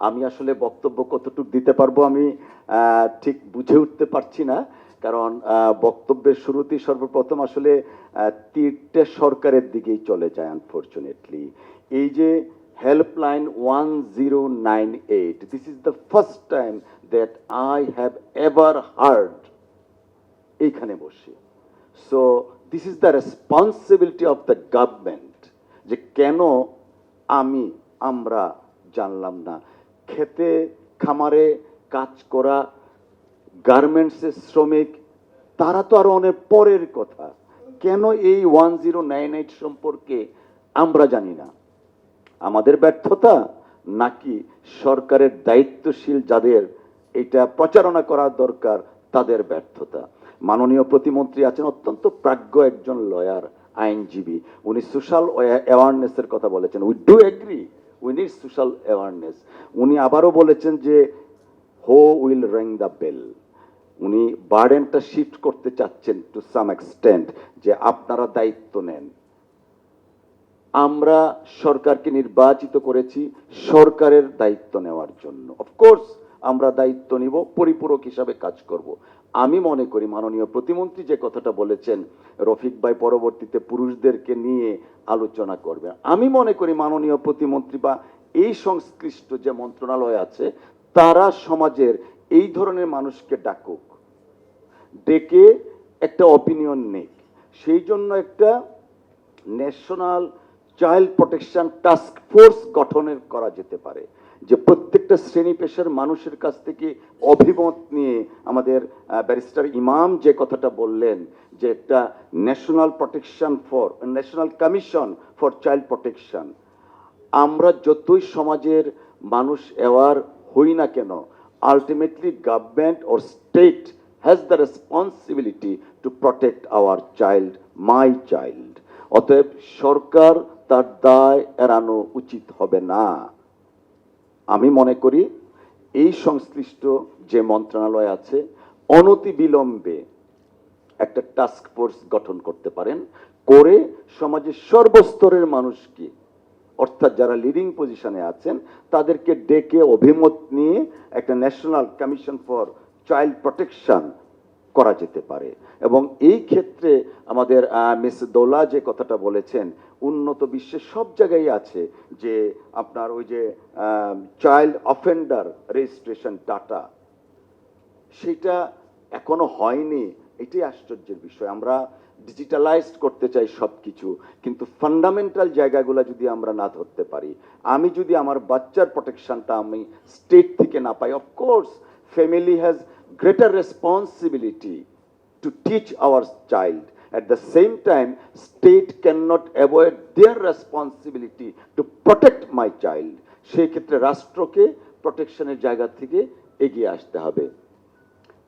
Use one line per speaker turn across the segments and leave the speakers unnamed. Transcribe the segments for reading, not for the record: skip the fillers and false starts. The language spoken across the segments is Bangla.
আমি আসলে বক্তব্য কতটুকু দিতে পারবো আমি ঠিক বুঝে উঠতে পারছি না, কারণ বক্তব্যের শুরুতেই সর্বপ্রথম আসলে তীরটা সরকারের দিকেই চলে যায় আনফরচুনেটলি। এই যে helpline 1098, this is the first time that I have ever hard এইখানে বসে। So this is the responsibility of the government, যে কেন আমরা জানলাম না। খেতে খামারে কাজ করা গার্মেন্টসের শ্রমিক, তারা তো আরো অনেক পরের কথা, কেন এই 1098 সম্পর্কে আমরা জানি না? আমাদের ব্যর্থতা, নাকি সরকারের দায়িত্বশীল যাদের এটা প্রচারণা করা দরকার তাদের ব্যর্থতা? মাননীয় প্রতিমন্ত্রী আছেন, অত্যন্ত প্রাজ্ঞ একজন লয়ার, আইনজীবী, উনি সোশ্যাল অ্যাওয়ারনেসের কথা বলেছেন। We do agri, we need social awareness. উনি আবারও বলেছেন যে হো উইল রিং দ্য বেল। উনি বার্ডেনটা শিফট করতে চাচ্ছেন টু সাম এক্সটেন্ট, যে আপনারা দায়িত্ব নেন। আমরা সরকারকে নির্বাচিত করেছি সরকারের দায়িত্ব নেওয়ার জন্য। অফকোর্স আমরা দায়িত্ব নিব, পরিপূরক হিসাবে কাজ করব। আমি মনে করি মাননীয় প্রতিমন্ত্রী যে কথাটা বলেছেন, রফিক ভাই পরবর্তীতে পুরুষদেরকে নিয়ে আলোচনা করবেন। আমি মনে করি মাননীয় প্রতিমন্ত্রী বা এই সংশ্লিষ্ট যে মন্ত্রণালয় আছে, তারা সমাজের এই ধরনের মানুষকে ডাকুক, ডেকে একটা অপিনিয়ন নেক। সেই জন্য একটা national child protection task force গঠনের করা যেতে পারে, যে প্রত্যেকটা শ্রেণী পেশার মানুষের কাছ থেকে অভিমত নিয়ে, আমাদের ব্যারিস্টার ইমাম যে কথাটা বললেন, যে একটা national commission for child protection. আমরা যতই সমাজের মানুষ অ্যাওয়ার হই না কেন, ultimately government or state has the responsibility to protect hour child, my child. অতএব সরকার তার দায় এড়ানো উচিত হবে না। আমি মনে করি এই সংশ্লিষ্ট যে মন্ত্রণালয় আছে, অনতি বিলম্বে একটা টাস্ক ফোর্স গঠন করতে পারেন, করে সমাজের সর্বস্তরের মানুষকে, অর্থাৎ যারা লিডিং পজিশনে আছেন, তাদেরকে ডেকে অভিমত নিয়ে একটা national commission for child protection করা যেতে পারে। এবং এই ক্ষেত্রে আমাদের মিস দৌলা যে কথাটা বলেছেন, উন্নত বিশ্বের সব জায়গায় আছে যে আপনার ওই যে চাইল্ড অফেন্ডার রেজিস্ট্রেশন ডাটা, সেটা এখনো হয়নি। এটাই আশ্চর্যের বিষয়। আমরা ডিজিটালাইজড করতে চাই সবকিছু, কিন্তু ফান্ডামেন্টাল জায়গাগুলো যদি আমরা না ধরতে পারি, আমি যদি আমার বাচ্চার প্রোটেকশনটা আমি স্টেট থেকে না পাই, of course family has greater responsibility to teach our child. At the same time, state cannot avoid their responsibility to protect my child. সেই ক্ষেত্রে রাষ্ট্রকে প্রোটেকশনের জায়গা থেকে এগিয়ে আসতে হবে।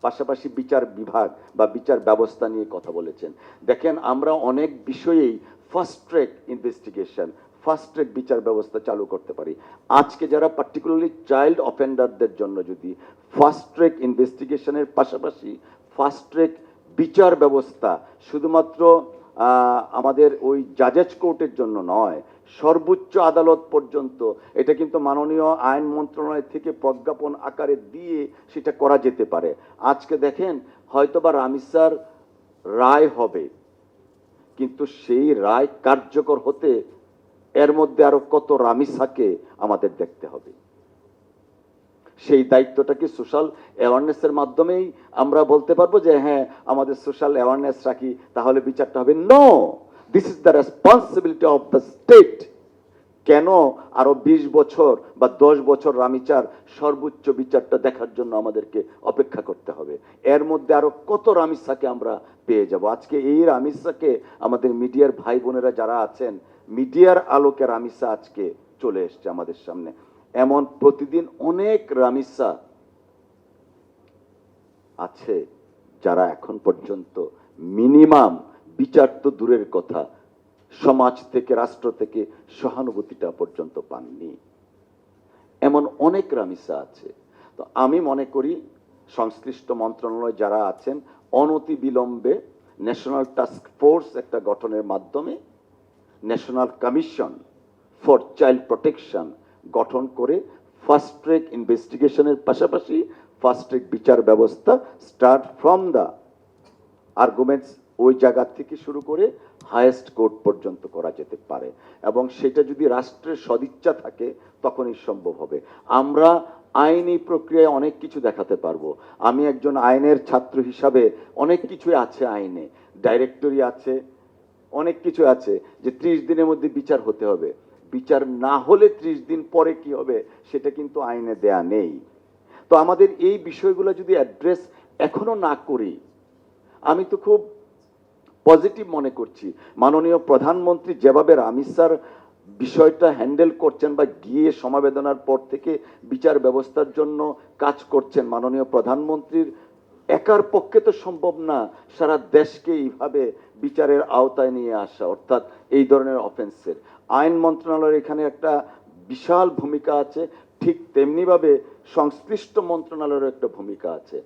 পাশাপাশি বিচার বিভাগ বা বিচার ব্যবস্থা নিয়ে কথা বলেছেন। দেখেন, আমরা অনেক বিষয়েই fast track investigation, fast track বিচার ব্যবস্থা চালু করতে পারি। আজকে যারা পার্টিকুলারলি চাইল্ড অফেন্ডারদের জন্য যদি ফাস্ট ট্র্যাক ইনভেস্টিগেশনের পাশাপাশি ফাস্ট ট্র্যাক বিচার ব্যবস্থা শুধুমাত্র আমাদের ওই জাজেজ কোর্টের জন্য নয়, সর্বোচ্চ আদালত পর্যন্ত, এটা কিন্তু মাননীয় আইন মন্ত্রণালয় থেকে প্রজ্ঞাপন আকারে দিয়ে সেটা করা যেতে পারে। আজকে দেখেন, হয়তোবা রামিসার রায় হবে, কিন্তু সেই রায় কার্যকর হতে এর মধ্যে আরো কত রামিসাকে আমাদের দেখতে হবে। সেই দায়িত্বটা কি সোশ্যাল অ্যাওয়ারনেসের মাধ্যমেই আমরা বলতে পারবো যে হ্যাঁ আমাদের সোশ্যাল অ্যাওয়ারনেস রাখি তাহলে বিচারটা হবে? No, this is the responsibility of the state. কেন আরো 20 বছর বা 10 বছর রামিচার সর্বোচ্চ বিচারটা দেখার জন্য আমাদেরকে অপেক্ষা করতে হবে? এর মধ্যে আরো কত রামিসাকে আমরা পেয়ে যাব। আজকে এই রামিসাকে আমাদের মিডিয়ার ভাই বোনেরা যারা আছেন, মিডিয়ার আলোকে রামিসা আজকে চলে এসছে আমাদের সামনে। এমন প্রতিদিন অনেক রামিসা আছে যারা এখন পর্যন্ত মিনিমাম বিচার তো দূরের কথা, সমাজ থেকে, রাষ্ট্র থেকে সহানুভূতিটা পর্যন্ত পাননি। এমন অনেক রামিসা আছে। তো আমি মনে করি সংশ্লিষ্ট মন্ত্রণালয় যারা আছেন, অনতি বিলম্বে ন্যাশনাল টাস্ক ফোর্স একটা গঠনের মাধ্যমে national commission for child protection গঠন করে ফাস্ট ট্র্যাক ইনভেস্টিগেশনের পাশাপাশি ফাস্ট ট্র্যাক বিচার ব্যবস্থা স্টার্ট ফ্রম দ্য আর্গুমেন্টস ওই জায়গা থেকে শুরু করে হায়েস্ট কোর্ট পর্যন্ত করা যেতে পারে, এবং সেটা যদি রাষ্ট্রের সদিচ্ছা থাকে তখনই সম্ভব হবে। আমরা আইনি প্রক্রিয়ায় অনেক কিছু দেখাতে পারবো। আমি একজন আইনের ছাত্র হিসাবে অনেক কিছুই আছে আইনে, ডাইরেক্টরি আছে, অনেক কিছু আছে যে 30 দিনের মধ্যে বিচার হতে হবে। বিচার না হলে 30 দিন পরে কি হবে সেটা কিন্তু আইনে দেয়া নেই। তো আমাদের এই বিষয়গুলো যদি অ্যাড্রেস এখনো না করি, আমি তো খুব পজিটিভ মনে করছি মাননীয় প্রধানমন্ত্রী যেভাবে রামিজ স্যার বিষয়টা হ্যান্ডেল করছেন বা গিয়ে সমবেদনার পর থেকে বিচার ব্যবস্থার জন্য কাজ করছেন। মাননীয় প্রধানমন্ত্রীর একার পক্ষে তো সম্ভব না সারা দেশকে এইভাবে বিচারের আওতায় নিয়ে আসা, অর্থাৎ এই ধরনের অফেন্সের। আইন মন্ত্রণালয়ের এখানে একটা বিশাল ভূমিকা আছে, ঠিক তেমনিভাবে সংশ্লিষ্ট মন্ত্রণালয়ের একটা ভূমিকা আছে।